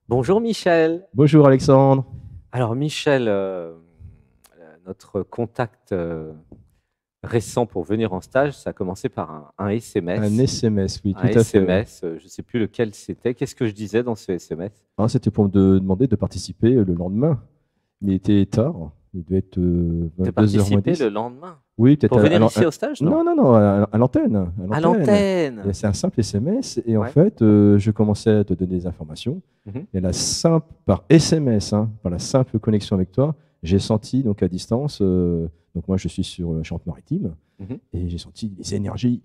Bonjour Michel. Bonjour Alexandre. Alors Michel, notre contact récent pour venir en stage, ça a commencé par un Un SMS. SMS, oui, Un tout à fait. SMS, je ne sais plus lequel c'était. Qu'est-ce que je disais dans ce SMS? Ah, c'était pour me demander de participer le lendemain. Mais il était tard. Il devait être De 22h moins participer 10. le lendemain. Oui, peut-être Pour venir ici au stage, non? Non, non, non, à l'antenne. À Et l'antenne. c'est un simple SMS. Et en Ouais. fait, je commençais à te donner des informations. Mhm. Et par SMS, hein, par la simple connexion avec toi, j'ai senti donc à distance. Donc moi, je suis sur Charente-Maritime. Mhm. Et j'ai senti des énergies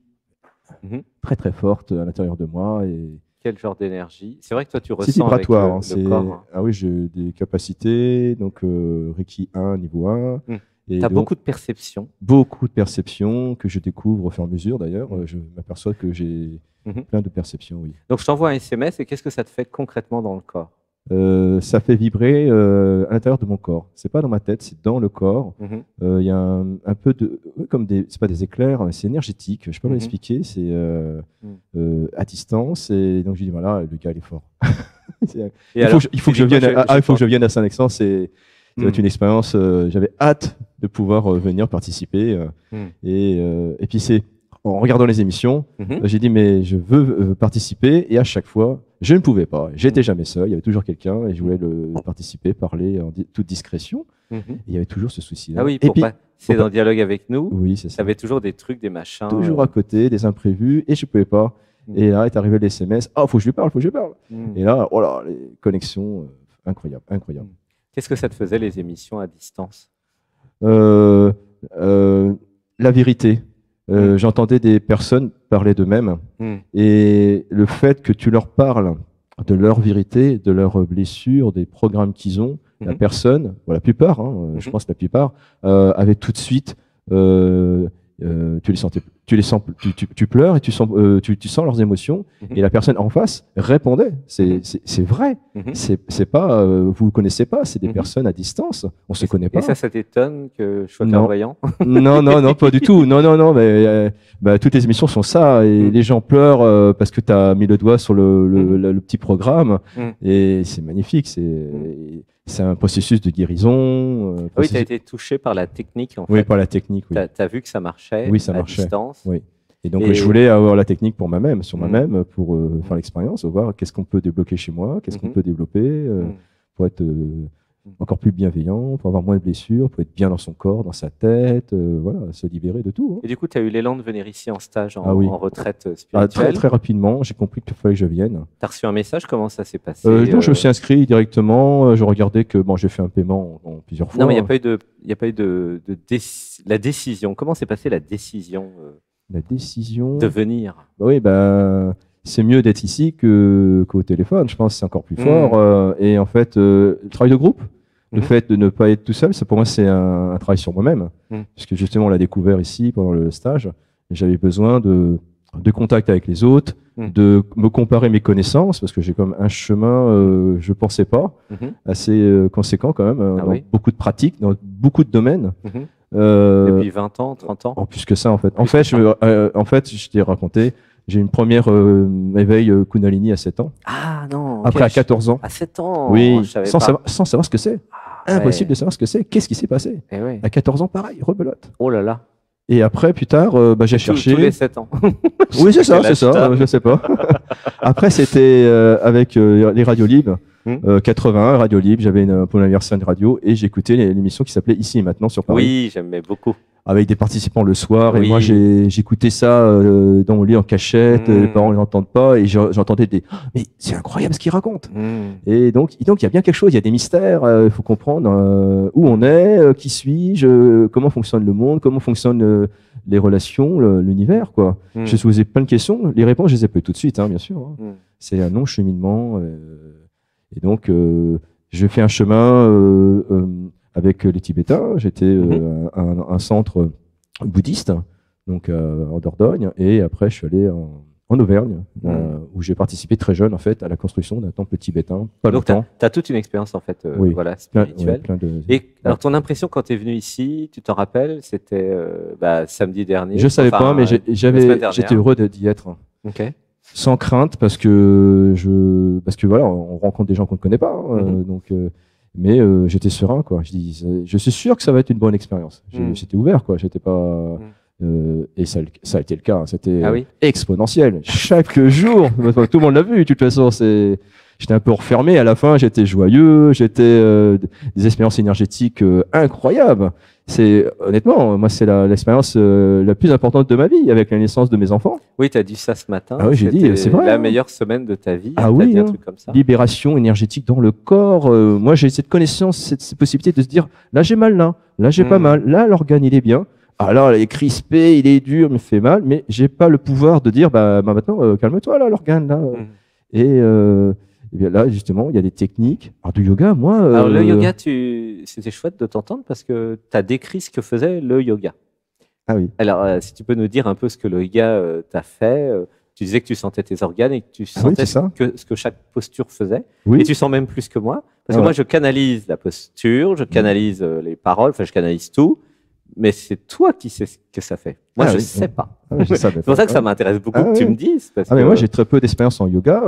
Mhm. très très fortes à l'intérieur de moi. Et Quel genre d'énergie? C'est vrai que toi tu c'est ressens avec vibratoire. le corps, hein. Ah oui, j'ai des capacités, donc Reiki 1, niveau 1, Tu et as donc beaucoup de perceptions. beaucoup de perceptions que je découvre au fur et à mesure. D'ailleurs, Mm. je m'aperçois que j'ai Mhm. plein de perceptions, oui. Donc je t'envoie un SMS et qu'est-ce que ça te fait concrètement dans le corps? Ça fait vibrer à l'intérieur de mon corps. C'est pas dans ma tête, c'est dans le corps. Mhm. Il y a un peu de, comme c'est pas des éclairs, c'est énergétique. Je peux pas Mhm. l'expliquer. C'est Mm. à distance. Et donc je dis voilà, le gars il est fort. Et Il alors, faut que tu je dis quoi? vienne. Il faut Pas que je vienne à Saint-Alexandre. Ça va être Hmm. une expérience. J'avais hâte de pouvoir venir participer. Hmm. Et puis c'est en regardant les émissions, Mhm. j'ai dit mais je veux participer. Et à chaque fois, je ne pouvais pas. J'étais jamais seul. Il y avait toujours quelqu'un et je voulais participer, parler en toute discrétion. Mhm. Et il y avait toujours ce souci-là. Ah oui, Et pour puis, passer dans le dialogue avec nous, oui, c'est tu ça. avais toujours des trucs, des machins. Toujours à côté, des imprévus, et je pouvais pas. Hmm. Et là est arrivé les SMS. Ah, faut que je lui parle, faut que je lui parle. Hmm. Et là, voilà, les connexions incroyables, incroyables. Qu'est-ce que ça te faisait, les émissions à distance? Euh, euh, la vérité. Mm. J'entendais des personnes parler d'eux-mêmes, Hmm. et le fait que tu leur parles de leur vérité, de leurs blessures, des programmes qu'ils ont, la Mhm. personne, bon, la plupart, hein, je Mhm. pense la plupart, avaient tout de suite, tu les sentais, tu pleures et tu sens leurs émotions, Mhm. et la personne en face répondait. Mhm. C'est vrai. Mhm. C'est pas, vous ne connaissez pas, c'est des Mhm. personnes à distance, on se connaît pas. Et ça t'étonne que je sois Non. clairvoyant? Non, non, non, pas du tout. Non, non, non, mais bah, toutes les émissions sont ça. Et Mm. les gens pleurent parce que tu as mis le doigt sur Mm. le petit programme. Mm. Et c'est magnifique. C'est un processus de guérison. Oui, tu as été touché par la technique, en Oui, fait. par la technique, oui. Tu as vu que ça marchait Oui, ça à marchait. distance. Oui. Et donc, Et- je voulais avoir la technique pour moi-même, sur Mm. moi-même, pour faire l'expérience, voir qu'est-ce qu'on peut débloquer chez moi, qu'est-ce qu'on Mhm. peut développer Mm. pour être encore plus bienveillant, pour avoir moins de blessures, pour être bien dans son corps, dans sa tête, voilà, se libérer de tout. Hein. Et du coup, tu as eu l'élan de venir ici en stage, Ah oui. en retraite Très, spirituelle. très rapidement, j'ai compris qu'il fallait que je vienne. Tu as reçu un message, comment ça s'est passé? Non, je me suis inscrit directement. Je regardais que bon, j'ai fait un paiement en plusieurs fois. Non, mais il n'y a pas eu la décision. Comment s'est passée la décision La décision. de venir? Bah oui, c'est mieux d'être ici qu'au téléphone. Je pense que c'est encore plus Mm. fort. Et en fait, le travail de groupe, le Mhm. fait de ne pas être tout seul, pour moi, c'est un travail sur moi-même. Mm. Puisque justement, on l'a découvert ici pendant le stage. J'avais besoin de contact avec les autres, de me comparer mes connaissances, parce que j'ai comme un chemin, je ne pensais pas, Mhm. assez conséquent quand même, Ah dans oui. beaucoup de pratiques, dans beaucoup de domaines. Mhm. Euh, Depuis 20 ans, 30 ans? En plus que ça, en fait. Plus que ça. En fait, je t'ai raconté, j'ai une première éveil Kundalini à 7 ans. Ah non. Après, à 14 ans. À 7 ans, Oui, je savais sans pas. savoir ce que c'est. Ah, Impossible ouais. de savoir ce que c'est. Qu'est-ce qui s'est passé? Eh ouais. À 14 ans, pareil, rebelote. Oh là là. Et après, plus tard, j'ai cherché. Tous les 7 ans. Oui, c'est ça, Quel c'est âge ça, t'as? je sais pas. Après, c'était avec les radios libres. 81, radio libre, j'avais pour l'anniversaire une radio et j'écoutais l'émission qui s'appelait Ici et Maintenant sur Paris. Oui, j'aimais beaucoup. Avec des participants le soir. Oui. Et moi, j'écoutais ça dans mon lit en cachette. Les parents ne l'entendent pas. Et j'entendais des. Oh, mais c'est incroyable ce qu'ils racontent. Et donc, il y a bien quelque chose. Il y a des mystères. Il faut comprendre où on est, qui suis-je, comment fonctionne le monde, comment fonctionnent les relations, l'univers, quoi. Je me suis posé plein de questions. Les réponses, je les ai pas eues tout de suite, hein, bien sûr. Hein. C'est un long cheminement. Et donc, je fais un chemin avec les Tibétains. J'étais à un centre bouddhiste, donc en Dordogne, et après je suis allé en Auvergne, où j'ai participé très jeune en fait à la construction d'un temple tibétain. Pas Donc, longtemps. tu as toute une expérience en fait, Oui. voilà, spirituelle. Plein de... Et alors, ton impression quand tu es venu ici, tu t'en rappelles, c'était samedi dernier. Je savais pas, mais la semaine dernière. j'étais heureux d'y être. Ok. sans crainte parce que voilà, on rencontre des gens qu'on ne connaît pas, mais j'étais serein, quoi. Je dis, je suis sûr que ça va être une bonne expérience. J'étais ouvert, quoi. J'étais pas et ça a été le cas. C'était exponentiel. Chaque jour, tout le monde l'a vu. De toute façon, j'étais un peu refermé. À la fin, j'étais joyeux. J'étais des expériences énergétiques incroyables. Honnêtement, moi, c'est l'expérience la plus importante de ma vie avec la naissance de mes enfants. Oui, tu as dit ça ce matin. Ah oui, j'ai dit, c'est vrai. La meilleure semaine de ta vie. Ah oui, un truc comme ça. Libération énergétique dans le corps. Moi, j'ai cette connaissance, cette possibilité de se dire, là, j'ai mal, là, j'ai pas mal, là, l'organe, il est bien. Ah là, il est crispé, il est dur, il me fait mal, mais j'ai pas le pouvoir de dire, bah maintenant, calme-toi, là, l'organe, là. Et bien là, justement, il y a des techniques. Alors, du yoga, moi. Alors, le yoga, c'était chouette de t'entendre parce que tu as décrit ce que faisait le yoga. Ah oui. Alors, si tu peux nous dire un peu ce que le yoga t'a fait. Tu disais que tu sentais tes organes et que tu sentais ce que chaque posture faisait. Oui. Et tu sens même plus que moi. Parce que moi, je canalise la posture, je canalise les paroles, enfin, je canalise tout. Mais c'est toi qui sais ce que ça fait. Moi, je ne sais pas. C'est pour ça que ça m'intéresse beaucoup que tu me dises. Parce mais moi, j'ai très peu d'expérience en yoga.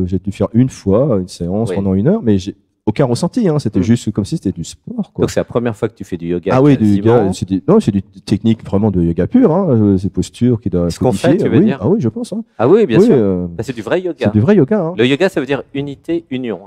J'ai dû faire une fois une séance pendant 1 heure, mais j'ai aucun ressenti. C'était juste comme si c'était du sport, quoi. Donc, c'est la première fois que tu fais du yoga. Ah oui, du yoga. C'est des techniques vraiment de yoga pur. C'est postures qui doivent. Ce qu'on fait, tu veux dire? Ah oui, je pense. Ah oui, bien sûr. C'est du vrai yoga. C'est du vrai yoga. Le yoga, ça veut dire unité, union.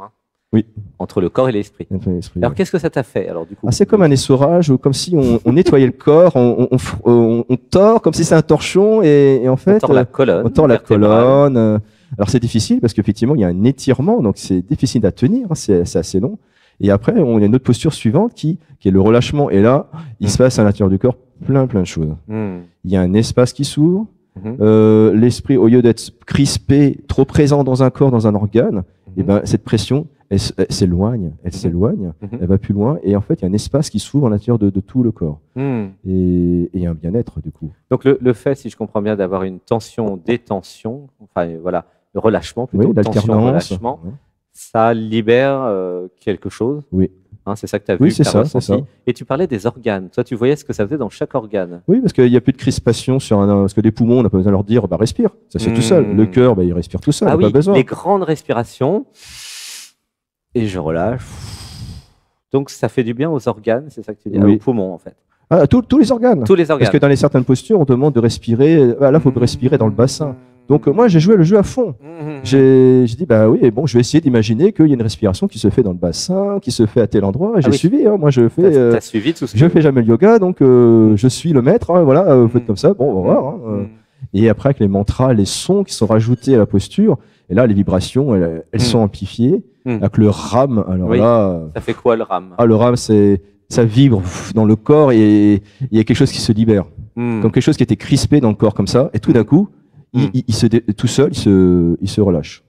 Oui. Entre le corps et l'esprit. Alors, qu'est-ce que ça t'a fait alors, du coup? C'est comme un essorage, comme si on nettoyait le corps, on tord, comme si c'est un torchon, et en fait, on tord la colonne. On tord la colonne. Alors, c'est difficile parce qu'effectivement, il y a un étirement, donc c'est difficile à tenir, c'est assez long. Et après, on a une autre posture suivante qui est le relâchement. Et là, il se passe à l'intérieur du corps plein de choses. Il y a un espace qui s'ouvre. L'esprit, au lieu d'être crispé, trop présent dans un corps, dans un organe, et ben, cette pression, elle s'éloigne, elle va plus loin, et en fait, il y a un espace qui s'ouvre à l'intérieur de tout le corps. Et il y a un bien-être, du coup. Donc, le fait, si je comprends bien, d'avoir une tension, détention, enfin, voilà, le relâchement, plutôt, tension, relâchement, ça libère quelque chose. Oui. C'est ça que tu as vu, c'est ça. Et tu parlais des organes. Toi, tu voyais ce que ça faisait dans chaque organe. Oui, parce qu'il n'y a plus de crispation parce que les poumons, on n'a pas besoin de leur dire, respire. Ça c'est tout seul. Le cœur, il respire tout seul. Ah oui, pas besoin. Les grandes respirations. Et je relâche. Donc, ça fait du bien aux organes, c'est ça que tu dis, aux poumons, en fait. Tous les organes. Tous les organes. Parce que dans certaines postures, on demande de respirer. Là, il faut respirer dans le bassin. Donc, moi, j'ai joué le jeu à fond. J'ai dit, je vais essayer d'imaginer qu'il y a une respiration qui se fait dans le bassin, qui se fait à tel endroit. J'ai suivi. Moi, je fais. T'as suivi tout ce je fais jamais le yoga, donc je suis le maître. Voilà, faites comme ça. Bon, on va voir. Et après, avec les mantras, les sons qui sont rajoutés à la posture, et là, les vibrations, elles sont amplifiées. Avec le RAM, alors là. Ça fait quoi le RAM? Le RAM, ça vibre dans le corps et il y a quelque chose qui se libère. Comme quelque chose qui était crispé dans le corps, comme ça. Et tout d'un coup, tout seul, il se relâche.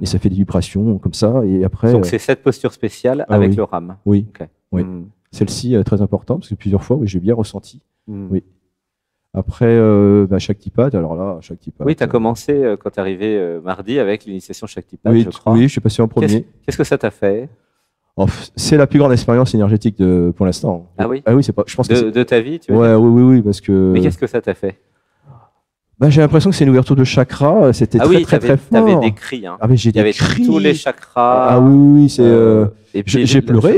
Et ça fait des vibrations comme ça. Et après. Donc, c'est cette posture spéciale avec le RAM. Oui. Okay. Oui. Celle-ci est très importante parce que plusieurs fois, j'ai bien ressenti. Oui. Après, Shaktipat, alors là, Shaktipat. Oui, tu as commencé quand tu es arrivé mardi avec l'initiation Shaktipat, je crois. Oui, je suis passé en premier. Qu'est-ce que ça t'a fait? C'est la plus grande expérience énergétique pour l'instant. Ah oui? Ah oui, je pense que de ta vie, tu veux dire? Oui, parce que. Mais qu'est-ce que ça t'a fait? J'ai l'impression que c'est une ouverture de chakras. C'était très fort. Tu avais des cris. J'ai des cris. Tous les chakras. Ah oui, j'ai pleuré.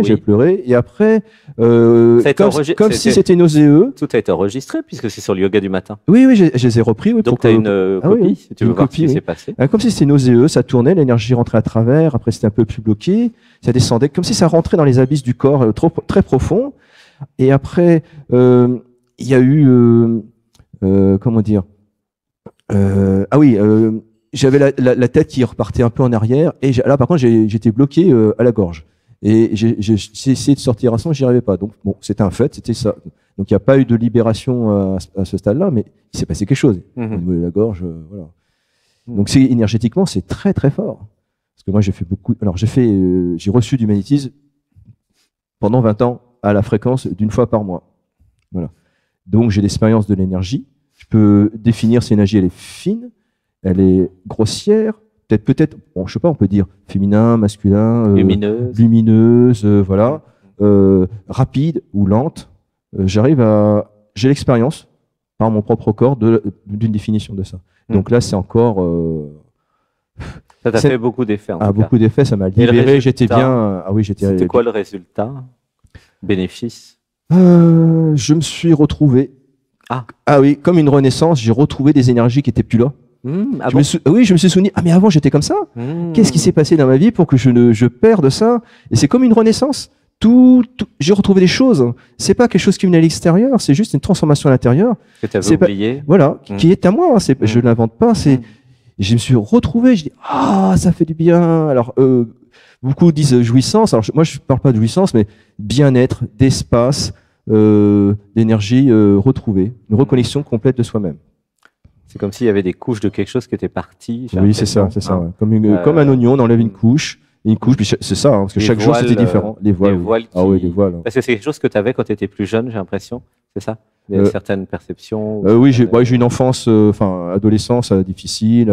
J'ai pleuré. Et après, comme si c'était nauséeux. Tout a été enregistré puisque c'est sur le yoga du matin. Oui, je les ai repris. Oui, donc tu as une copie, si tu veux voir ce qui s'est passé. Comme si c'était nauséeux, ça tournait, l'énergie rentrait à travers. Après, c'était un peu plus bloqué. Ça descendait, comme si ça rentrait dans les abysses du corps très profond. Et après, il y a eu... comment dire j'avais la tête qui repartait un peu en arrière et là par contre j'étais bloqué à la gorge et j'ai essayé de sortir à son, j'y arrivais pas. Donc bon, c'était un fait, c'était ça. Donc il n'y a pas eu de libération à ce stade-là, mais il s'est passé quelque chose au niveau de la gorge, voilà. Donc énergétiquement c'est très très fort parce que moi j'ai fait beaucoup. Alors j'ai reçu du magnétisme pendant 20 ans à la fréquence d'une fois par mois, voilà. Donc j'ai l'expérience de l'énergie. Je peux définir si l'énergie elle est fine, elle est grossière, peut-être, bon, je sais pas, on peut dire féminin, masculin, lumineuse, voilà, rapide ou lente. J'ai l'expérience par mon propre corps d'une définition de ça. Donc là, c'est encore... ça t'a fait beaucoup d'effets. Beaucoup d'effets, ça m'a libéré, j'étais bien... C'était quoi le résultat? Bénéfice? Je me suis retrouvé... Ah oui, comme une renaissance, j'ai retrouvé des énergies qui n'étaient plus là. Oui, je me suis souvenu, mais avant j'étais comme ça. Qu'est-ce qui s'est passé dans ma vie pour que je perde ça? Et c'est comme une renaissance. J'ai retrouvé des choses. C'est pas quelque chose qui venait à l'extérieur, c'est juste une transformation à l'intérieur. Que tu avais oublié. Voilà, qui est à moi. Je l'invente pas. Je me suis retrouvé. Je dis ça fait du bien. Alors beaucoup disent jouissance. Alors moi je parle pas de jouissance, mais bien-être, d'espace, d'énergie retrouvée, une reconnexion complète de soi-même. C'est comme s'il y avait des couches de quelque chose qui était parti. Oui, c'est ça. Ouais. Comme un oignon, on enlève une couche. Puis c'est ça, parce que chaque jour c'était différent. Les voiles. Les voiles. Parce que c'est quelque chose que tu avais quand tu étais plus jeune, j'ai l'impression. C'est ça? Il y a certaines perceptions. Oui, j'ai eu une enfance, adolescence difficile,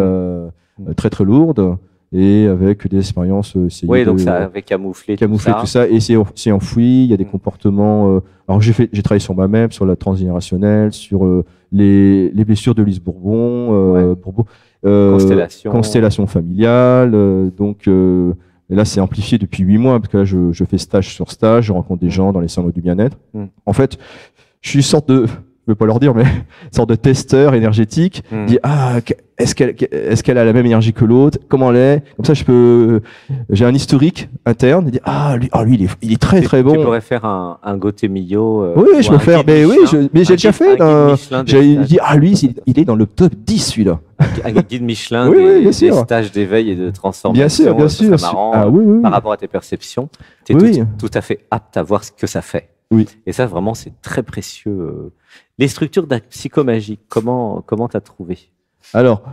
très très lourde, et avec des expériences. Donc ça avait camouflé tout ça, et c'est enfoui. Il y a des comportements. Alors j'ai travaillé sur moi-même, sur la transgénérationnelle, sur les blessures de Lise Bourbon, constellation familiale, donc. Et là, c'est amplifié depuis 8 mois, parce que là, je fais stage sur stage, je rencontre des gens dans les salons du bien-être. En fait, je suis une sorte de, je ne veux pas leur dire, mais une sorte de testeur énergétique. Dit, est-ce qu'elle a la même énergie que l'autre? Comment elle est? Comme ça, j'ai un historique interne. Il dit, lui, il est très, très bon. Tu pourrais faire un Gauthier Millot. Oui, je peux faire, mais j'ai déjà fait. J'ai dit, lui, il est dans le top 10, celui-là. Un guide Michelin des stages d'éveil et de transformation. Bien sûr. C'est marrant. Par rapport à tes perceptions, tu es tout à fait apte à voir ce que ça fait. Oui. Et ça, vraiment, c'est très précieux. Les structures psychomagique, comment t'as trouvé? Alors,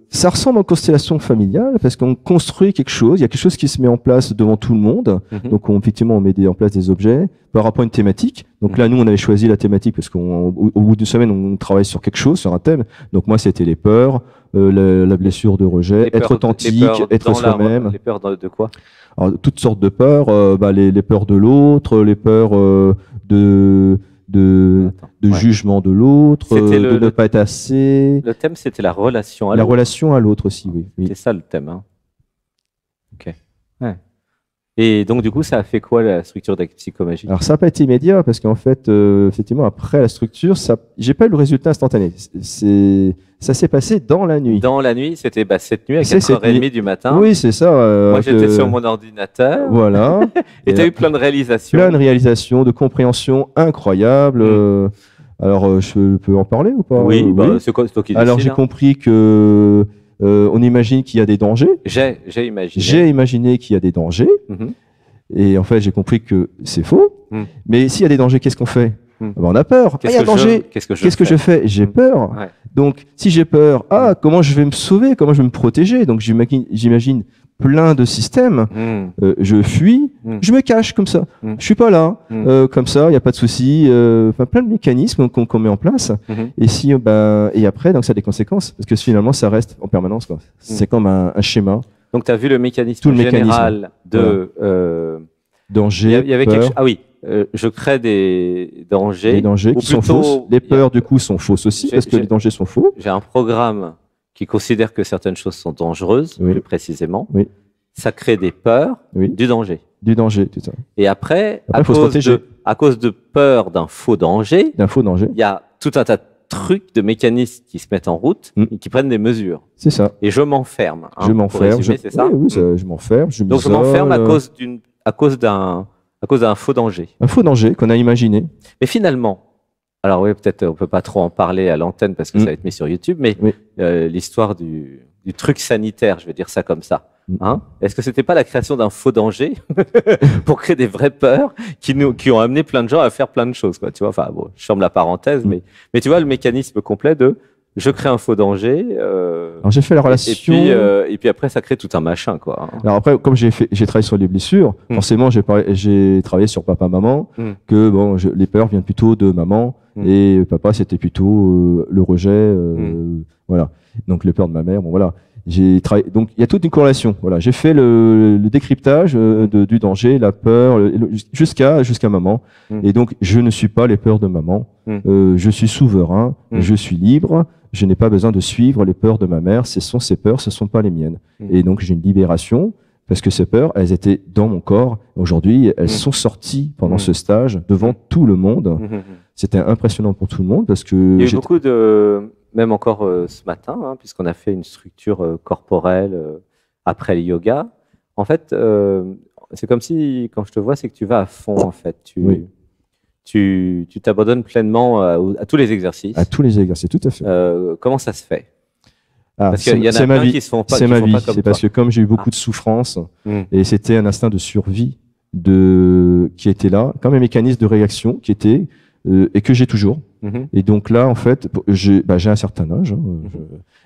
ça ressemble aux constellations familiales parce qu'on construit quelque chose. Il y a quelque chose qui se met en place devant tout le monde. Donc, effectivement, on met en place des objets par rapport à une thématique. Donc là, nous, on avait choisi la thématique parce qu'au bout d'une semaine, on travaille sur quelque chose, sur un thème. Donc moi, c'était les peurs, la blessure de rejet, être authentique, être soi-même. Les peurs de quoi? Alors, toutes sortes de peurs. Les peurs de l'autre, les peurs de jugement de l'autre, de ne pas être assez. Le thème, c'était la relation à l'autre. La relation à l'autre aussi, oui. C'est ça le thème. Ok. Ouais. Et donc, du coup, ça a fait quoi la structure psychomagique? Alors, ça n'a pas été immédiat parce qu'en fait, effectivement, après la structure, j'ai pas eu le résultat instantané. Ça s'est passé dans la nuit. Dans la nuit, c'était cette nuit à 4h30 du matin. Oui, c'est ça. Moi, j'étais sur mon ordinateur. Voilà. Et tu as eu plein de réalisations. Plein de réalisations, de compréhension incroyable. Alors, je peux en parler ou pas? Oui, c'est toi qui décides. Alors, j'ai compris que on imagine qu'il y a des dangers. J'ai imaginé. J'ai imaginé qu'il y a des dangers. Et en fait, j'ai compris que c'est faux. Mais s'il y a des dangers, qu'est-ce qu'on fait? On a peur. Il y a danger. Qu'est-ce que je fais? J'ai peur. Ouais. Donc, si j'ai peur, comment je vais me sauver? Comment je vais me protéger? Donc, j'imagine plein de systèmes. Je fuis, je me cache comme ça. Je suis pas là, comme ça, il n'y a pas de souci. Plein de mécanismes qu'on met en place. Et après, donc ça a des conséquences parce que finalement, ça reste en permanence, quoi. C'est comme un schéma. Donc, tu as vu le mécanisme général de danger. Il y avait quelque chose. Ah oui. Je crée des dangers. Les dangers qui sont fausses. Les peurs, du coup, sont fausses aussi parce que les dangers sont faux. J'ai un programme qui considère que certaines choses sont dangereuses, plus précisément. Oui. Ça crée des peurs, du danger. Du danger, tout ça. Et après à cause de peur d'un faux danger, il y a tout un tas de trucs, de mécanismes qui se mettent en route et qui prennent des mesures. C'est ça. Et je m'enferme. Je m'enferme. C'est ça? Oui, je m'enferme. Donc je m'enferme à cause d'un faux danger. Un faux danger qu'on a imaginé. Mais finalement, alors oui, peut-être on peut pas trop en parler à l'antenne parce que ça va être mis sur YouTube, mais l'histoire du truc sanitaire, je vais dire ça comme ça. Est-ce que c'était pas la création d'un faux danger pour créer des vraies peurs qui ont amené plein de gens à faire plein de choses, quoi, tu vois? Enfin bon, je ferme la parenthèse, mais tu vois le mécanisme complet de je crée un faux danger. Alors j'ai fait la relation. Et puis après, ça crée tout un machin, quoi. Alors après, comme j'ai travaillé sur les blessures, forcément, j'ai travaillé sur papa-maman, que bon, les peurs viennent plutôt de maman, et papa, c'était plutôt le rejet, voilà. Donc les peurs de ma mère, bon voilà. J'ai travaillé. Donc il y a toute une corrélation. Voilà, j'ai fait le décryptage du danger, la peur, jusqu'à maman. Et donc je ne suis pas les peurs de maman. Je suis souverain, je suis libre. je n'ai pas besoin de suivre les peurs de ma mère. Ce sont ses peurs, ce ne sont pas les miennes. Et donc, j'ai une libération parce que ces peurs, elles étaient dans mon corps. Aujourd'hui, elles sont sorties pendant ce stage devant tout le monde. C'était impressionnant pour tout le monde parce que... Il y a eu beaucoup de... Même encore ce matin, hein, puisqu'on a fait une structure corporelle après le yoga. En fait, c'est comme si, quand je te vois, c'est que tu vas à fond, en fait. Tu t'abandonnes pleinement à tous les exercices. À tous les exercices, tout à fait. Comment ça se fait? Parce qu'il y en a plein qui se font pas. C'est ma vie. C'est parce que comme j'ai eu beaucoup de souffrance, et c'était un instinct de survie qui était là, comme un mécanisme de réaction qui était et que j'ai toujours. Et donc là, en fait, j'ai un certain âge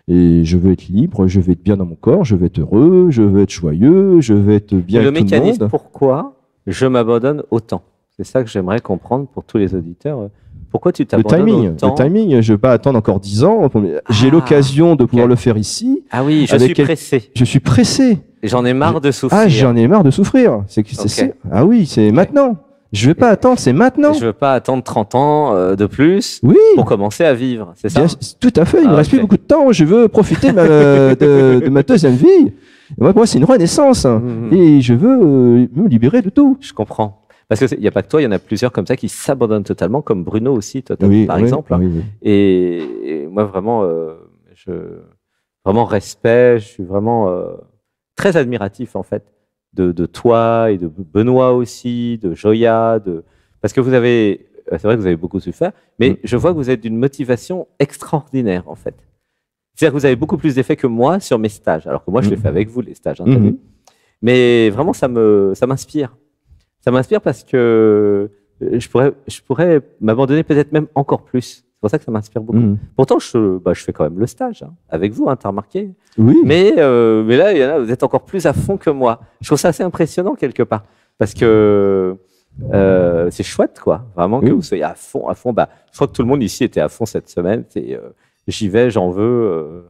et je veux être libre, je veux être bien dans mon corps, je veux être heureux, je veux être joyeux, je veux être bien avec tout le monde. Le mécanisme, pourquoi je m'abandonne autant? C'est ça que j'aimerais comprendre pour tous les auditeurs. Pourquoi tu t'abandonnes autant? Le timing, je ne vais pas attendre encore 10 ans. J'ai l'occasion de pouvoir le faire ici. Ah oui, je suis pressé. Je suis pressé. J'en ai marre de souffrir. Ah, j'en ai marre de souffrir. Ah oui, c'est maintenant. Je ne vais pas attendre, c'est maintenant. Je ne veux pas attendre 30 ans de plus pour commencer à vivre, c'est ça? Tout à fait, il ne me reste plus beaucoup de temps. Je veux profiter de ma deuxième vie. Moi, pour moi, c'est une renaissance. Et je veux me libérer de tout. Je comprends. Parce qu'il n'y a pas que toi, il y en a plusieurs comme ça qui s'abandonnent totalement, comme Bruno aussi, toi, par exemple. Et moi, vraiment, vraiment respect, je suis vraiment très admiratif, en fait, de toi et de Benoît aussi, de Joya, parce que vous avez, c'est vrai que vous avez beaucoup souffert, mais je vois que vous êtes d'une motivation extraordinaire, en fait. C'est-à-dire que vous avez beaucoup plus d'effet que moi sur mes stages, alors que moi, je les fais avec vous, les stages, hein, t'as vu. Mais vraiment, ça m'inspire. Ça m'inspire parce que je pourrais m'abandonner peut-être même encore plus. C'est pour ça que ça m'inspire beaucoup. Pourtant, je fais quand même le stage avec vous, t'as remarqué. Oui. Mais là, vous êtes encore plus à fond que moi. Je trouve ça assez impressionnant quelque part. Parce que c'est chouette, quoi. Vraiment que vous soyez à fond, à fond. Je crois que tout le monde ici était à fond cette semaine. J'y vais, j'en veux.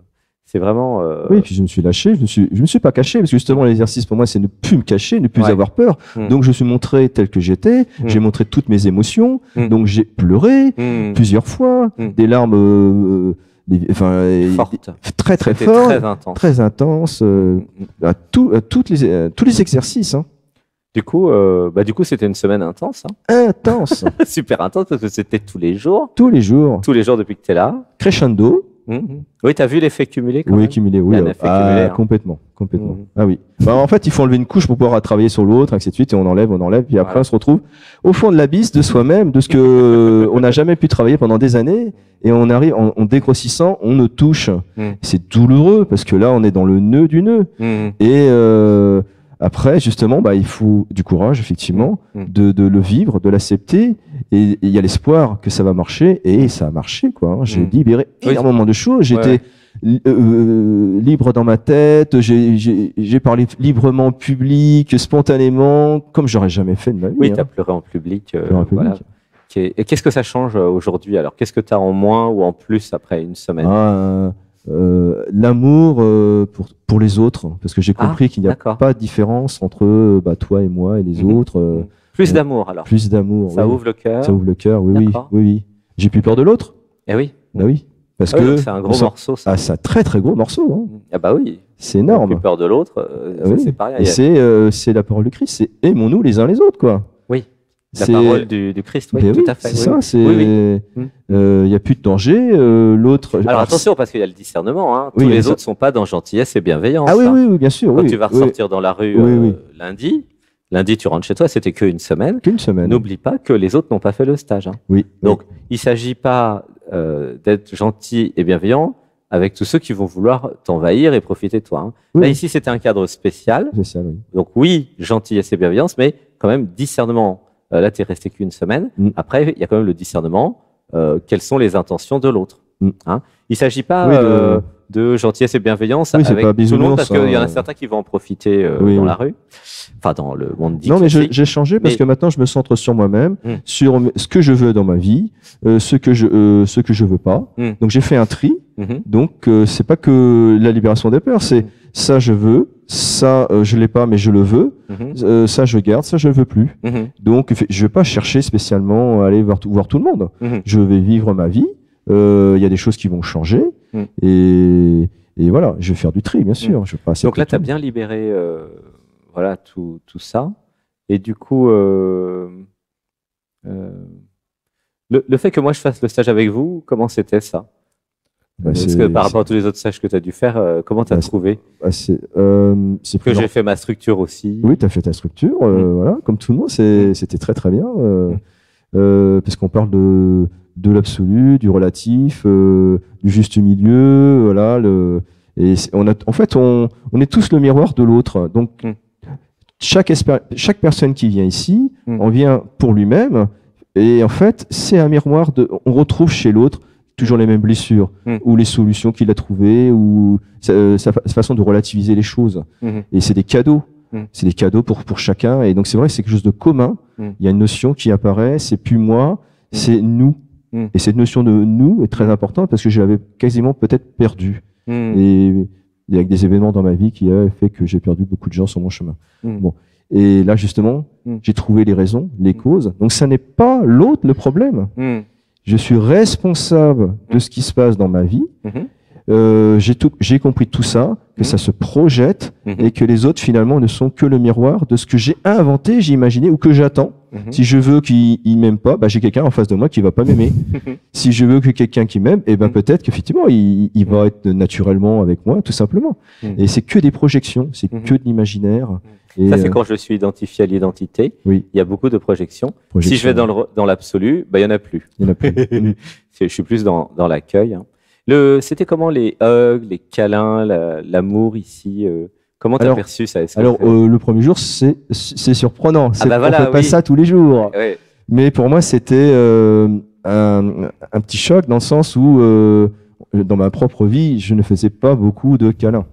C'est vraiment. Oui, puis je me suis lâché, je me suis pas caché, parce que justement, l'exercice pour moi, c'est ne plus me cacher, ne plus avoir peur. Donc, je suis montré tel que j'étais, j'ai montré toutes mes émotions, donc j'ai pleuré plusieurs fois, des larmes. Fortes. Très, très fortes. Très intenses. Tous les exercices. Hein. Du coup, c'était une semaine intense. Intense. Super intense, parce que c'était tous les jours. Tous les jours. Tous les jours depuis que tu es là. Crescendo. Oui, tu as vu l'effet cumulé quand Oui, même. cumulé, oui. Complètement. Ah oui. En fait, il faut enlever une couche pour pouvoir travailler sur l'autre, ainsi de suite, et on enlève, puis après on se retrouve au fond de l'abysse de soi-même, de ce que on n'a jamais pu travailler pendant des années, et on arrive, en dégrossissant, on nous touche. C'est douloureux, parce que là, on est dans le nœud du nœud. Et après, justement, il faut du courage, effectivement, de le vivre, de l'accepter. Et il y a l'espoir que ça va marcher. Et ça a marché, quoi. J'ai libéré énormément de choses. J'étais libre dans ma tête. J'ai parlé librement en public, spontanément, comme j'aurais jamais fait de ma vie. Oui, tu as pleuré en public. Voilà. Et qu'est-ce que ça change aujourd'hui? Alors, qu'est-ce que tu as en moins ou en plus après une semaine? L'amour pour les autres, parce que j'ai compris qu'il n'y a pas de différence entre toi et moi et les autres. Plus d'amour alors. Plus d'amour. Ça ouvre le cœur. Ça ouvre le cœur, oui. J'ai plus peur de l'autre. Eh oui. Oui. Parce que c'est un gros morceau. Ça. C'est un très très gros morceau. Hein. Ah bah oui. C'est énorme. Plus peur de l'autre, c'est pas rien. C'est la parole du Christ. C'est aimons-nous les uns les autres, quoi. Oui. La parole du Christ, tout à fait. C'est ça, il n'y a plus de danger. L'autre. Alors attention, parce qu'il y a le discernement. Hein. Tous les autres ne sont pas dans gentillesse et bienveillance. Ah oui, bien sûr. Quand tu vas ressortir dans la rue lundi, tu rentres chez toi, c'était qu'une semaine. N'oublie pas que les autres n'ont pas fait le stage. Hein. Donc, il ne s'agit pas d'être gentil et bienveillant avec tous ceux qui vont vouloir t'envahir et profiter de toi. Hein. Là, ici, c'était un cadre spécial. Donc oui, gentillesse et bienveillance, mais quand même discernement. Là, tu es resté qu'une semaine. Après, il y a quand même le discernement. Quelles sont les intentions de l'autre? Hein? Il ne s'agit pas de gentillesse et bienveillance avec tout le monde, parce qu'il y en a certains qui vont en profiter dans la rue, enfin dans le monde dit. Non, mais j'ai changé parce que maintenant, je me centre sur moi-même, sur ce que je veux dans ma vie, ce que je veux pas. Donc, j'ai fait un tri. Donc, c'est pas que la libération des peurs, c'est ça je veux, ça je l'ai pas mais je le veux, ça je garde, ça je veux plus. Donc je vais pas chercher spécialement à aller voir tout le monde. Je vais vivre ma vie. Il y a des choses qui vont changer. Et voilà, je vais faire du tri, bien sûr. Je passe. Donc là, tu as bien libéré voilà, tout ça. Et du coup, le fait que moi je fasse le stage avec vous, comment c'était ça? Parce que par rapport à tous les autres stages que tu as dû faire, comment tu as trouvé? Que j'ai fait ma structure aussi. Oui, tu as fait ta structure, voilà, comme tout le monde, c'était très très bien. Parce qu'on parle de l'absolu, du relatif, du juste milieu, voilà. Et en fait, on est tous le miroir de l'autre. Donc, chaque personne qui vient ici, on vient pour lui-même. Et en fait, c'est un miroir on retrouve chez l'autre toujours les mêmes blessures, ou les solutions qu'il a trouvées, ou sa façon de relativiser les choses. Et c'est des cadeaux. C'est des cadeaux pour chacun. Et donc, c'est vrai que c'est quelque chose de commun. Il y a une notion qui apparaît, c'est plus moi, c'est nous. Et cette notion de nous est très importante parce que je l'avais quasiment peut-être perdue. Et avec des événements dans ma vie qui avaient fait que j'ai perdu beaucoup de gens sur mon chemin. Bon. Et là, justement, j'ai trouvé les raisons, les causes. Donc, ça n'est pas l'autre le problème. Je suis responsable de ce qui se passe dans ma vie. J'ai compris tout ça, que ça se projette et que les autres finalement ne sont que le miroir de ce que j'ai inventé, j'ai imaginé ou que j'attends. Si je veux qu'il m'aime pas, j'ai quelqu'un en face de moi qui va pas m'aimer. Si je veux que quelqu'un qui m'aime, peut-être qu'effectivement il va être naturellement avec moi, tout simplement. Et c'est que des projections, c'est que de l'imaginaire. Et ça, c'est quand je suis identifié à l'identité. Oui. Il y a beaucoup de projections. Si je vais dans l'absolu, il y en a plus. Il y en a plus. Je suis plus dans l'accueil. C'était comment les hugs, les câlins, l'amour ici Comment tu as perçu ça? Alors, le premier jour, c'est surprenant. On ne fait pas ça tous les jours. Ouais. Mais pour moi, c'était un petit choc dans le sens où, dans ma propre vie, je ne faisais pas beaucoup de câlins.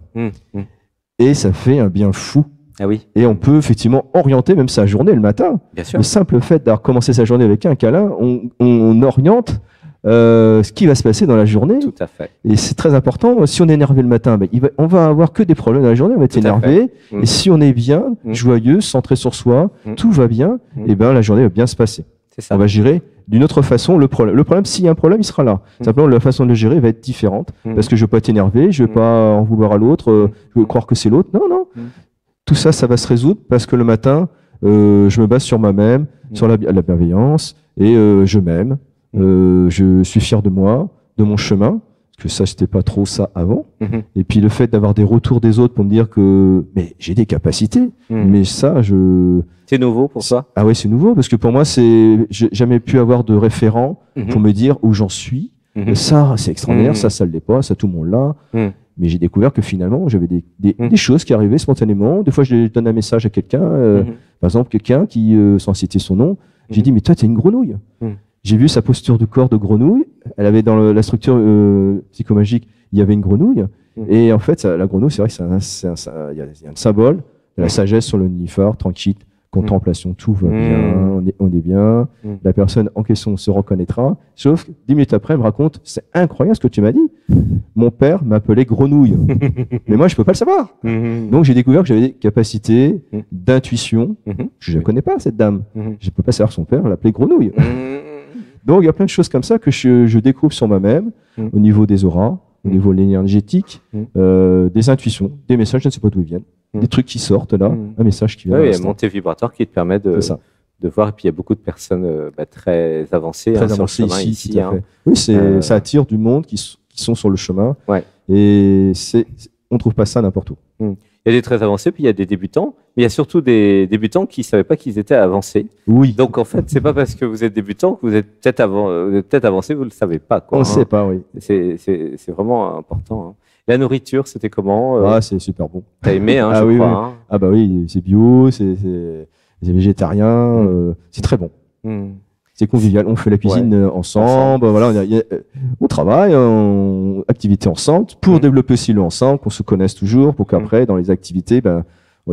Et ça fait un bien fou. Ah oui. Et on peut effectivement orienter même sa journée le matin. Bien sûr. Le simple fait d'avoir commencé sa journée avec un câlin, on oriente ce qui va se passer dans la journée. Tout à fait. Et c'est très important. Si on est énervé le matin, on va avoir que des problèmes dans la journée, on va être énervé. Et si on est bien, joyeux, centré sur soi, tout va bien, et la journée va bien se passer. C'est ça. On va gérer d'une autre façon le problème. Le problème, s'il y a un problème, il sera là. Simplement, la façon de le gérer va être différente. Parce que je ne vais pas être énervé, je ne vais pas en vouloir à l'autre, je vais croire que c'est l'autre. Non, non. Tout ça, ça va se résoudre parce que le matin, je me base sur moi-même, sur la bienveillance, et je m'aime. Je suis fier de moi, de mon chemin, parce que ça, c'était pas trop ça avant. Et puis le fait d'avoir des retours des autres pour me dire que j'ai des capacités, mais ça, c'est nouveau pour ça? Ah oui, c'est nouveau, parce que pour moi, j'ai jamais pu avoir de référent pour me dire où j'en suis. Ça, c'est extraordinaire, ça le l'est pas, ça tout le monde l'a. Mais j'ai découvert que finalement, j'avais des choses qui arrivaient spontanément. Des fois, je donne un message à quelqu'un, par exemple, quelqu'un qui, sans citer son nom, j'ai dit, mais toi, t'es une grenouille. J'ai vu sa posture de corps de grenouille. Elle avait dans la structure psychomagique, il y avait une grenouille. Et en fait, la grenouille, c'est vrai qu'il y a un symbole de la sagesse sur le nénuphar, tranquille, contemplation, tout va bien, on est bien. La personne en question se reconnaîtra. Sauf que 10 minutes après, elle me raconte, c'est incroyable ce que tu m'as dit. Mon père m'appelait grenouille. Mais moi, je peux pas le savoir. Donc, j'ai découvert que j'avais des capacités d'intuition. Je ne connais pas, cette dame. Je ne peux pas savoir que son père l'appelait grenouille. Donc, il y a plein de choses comme ça que je découvre sur moi-même, au niveau des auras, au niveau de l'énergétique, des intuitions, des messages, je ne sais pas d'où ils viennent, des trucs qui sortent là, un message qui vient. Oui, il y a un montée vibratoire qui te permet de voir. Et puis, il y a beaucoup de personnes très avancées sur le chemin ici. Oui, ça attire du monde qui sont sur le chemin. Ouais. Et on ne trouve pas ça n'importe où. Il y a des très avancés, puis il y a des débutants. Mais il y a surtout des débutants qui ne savaient pas qu'ils étaient avancés. Oui. Donc, en fait, ce n'est pas parce que vous êtes débutant que vous êtes peut-être avancé, vous ne le savez pas. On ne sait pas, oui. C'est vraiment important. La nourriture, c'était comment? C'est super bon. Tu as aimé, je crois. Ah bah oui, c'est bio, c'est végétarien, c'est très bon. C'est convivial, on fait la cuisine ensemble. Voilà, on travaille, activité ensemble, pour développer aussi le ensemble, qu'on se connaisse toujours, pour qu'après, dans les activités,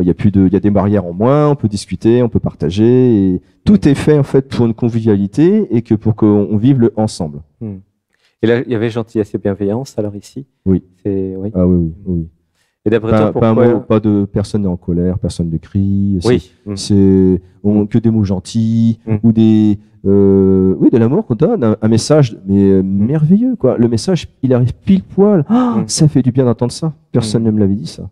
il y a des barrières en moins, on peut discuter, on peut partager. Et tout est fait en fait pour une convivialité et pour qu'on vive le ensemble. Et là, il y avait gentillesse et bienveillance alors ici? Oui. Oui. Ah oui. Et d'après toi, pourquoi pas de personne n'est en colère, personne ne crie. Oui. C'est que des mots gentils ou des oui, de l'amour qu'on donne, un message mais merveilleux, quoi. Le message, il arrive pile poil. Ça fait du bien d'entendre ça. Personne ne me l'avait dit, ça.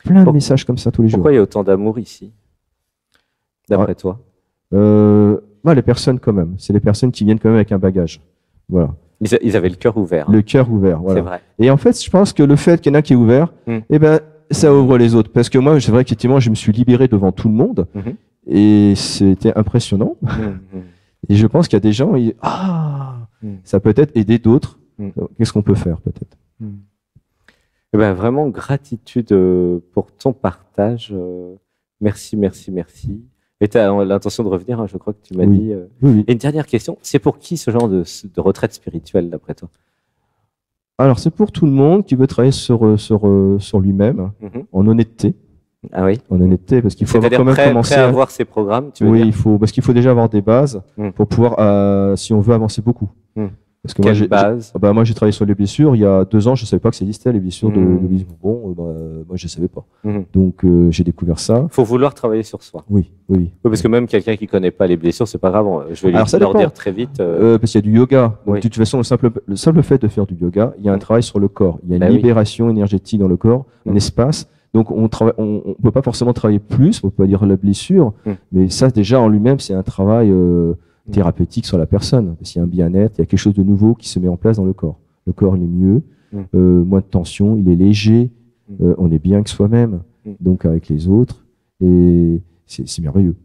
Plein de messages comme ça tous les jours. Pourquoi il y a autant d'amour ici, d'après toi? Les personnes quand même. C'est les personnes qui viennent quand même avec un bagage. Voilà. Ils avaient le cœur ouvert. Le cœur ouvert, voilà. C'est vrai. Et en fait, je pense que le fait qu'il y en a qui est ouvert, ça ouvre les autres. Parce que moi, c'est vrai qu'effectivement, je me suis libéré devant tout le monde. Et c'était impressionnant. Et je pense qu'il y a des gens, ça peut être aider d'autres. Qu'est-ce qu'on peut faire peut-être? Vraiment, gratitude pour ton partage. Merci, merci, merci. Et tu as l'intention de revenir, hein, je crois que tu m'as dit. Oui. Et une dernière question, c'est pour qui ce genre de retraite spirituelle, d'après toi? Alors, c'est pour tout le monde qui veut travailler sur lui-même, en honnêteté. Ah oui. En honnêteté, parce qu'il faut quand même commencer à avoir ces programmes, tu veux dire? Parce qu'il faut déjà avoir des bases pour pouvoir, si on veut avancer beaucoup. Parce que moi, j'ai travaillé sur les blessures. Il y a 2 ans, je ne savais pas que ça existait, les blessures de Louise Bourbon. Moi, je ne savais pas. Donc, j'ai découvert ça. Il faut vouloir travailler sur soi. Oui. Parce que même quelqu'un qui ne connaît pas les blessures, c'est pas grave. Je vais leur dire très vite. Parce qu'il y a du yoga. Donc, de toute façon, le simple fait de faire du yoga, il y a un travail sur le corps. Il y a une libération énergétique dans le corps, un espace. Donc, on peut pas forcément travailler plus, on peut pas dire la blessure, mais ça, déjà, en lui-même, c'est un travail thérapeutique sur la personne. Parce qu'il y a un bien-être, il y a quelque chose de nouveau qui se met en place dans le corps. Le corps, il est mieux, moins de tension, il est léger, on est bien que soi-même, donc avec les autres, et c'est merveilleux.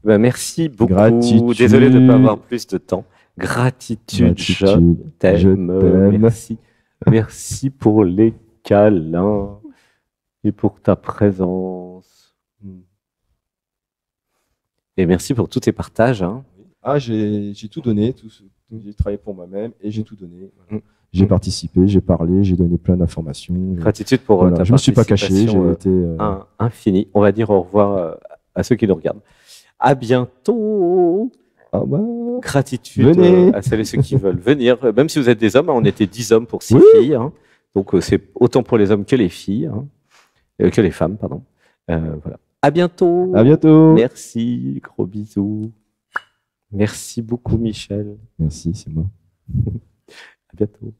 Merci beaucoup. Gratitude. Désolé de ne pas avoir plus de temps. Gratitude. Je t'aime. Merci. Merci pour les câlins et pour ta présence. Et merci pour tous tes partages. Hein. J'ai tout donné. J'ai travaillé pour moi-même et j'ai tout donné. J'ai participé, j'ai parlé, j'ai donné plein d'informations. Gratitude pour ta participation. Je ne me suis pas caché, j'ai été... infini. On va dire au revoir à ceux qui nous regardent. À bientôt. Gratitude à celles et ceux qui veulent venir. Même si vous êtes des hommes, on était 10 hommes pour 6 filles. Hein. Donc c'est autant pour les hommes que les filles. Hein. Que les femmes, pardon. Voilà. À bientôt. À bientôt. Merci. Gros bisous. Merci beaucoup, Michel. Merci, c'est moi. À bientôt.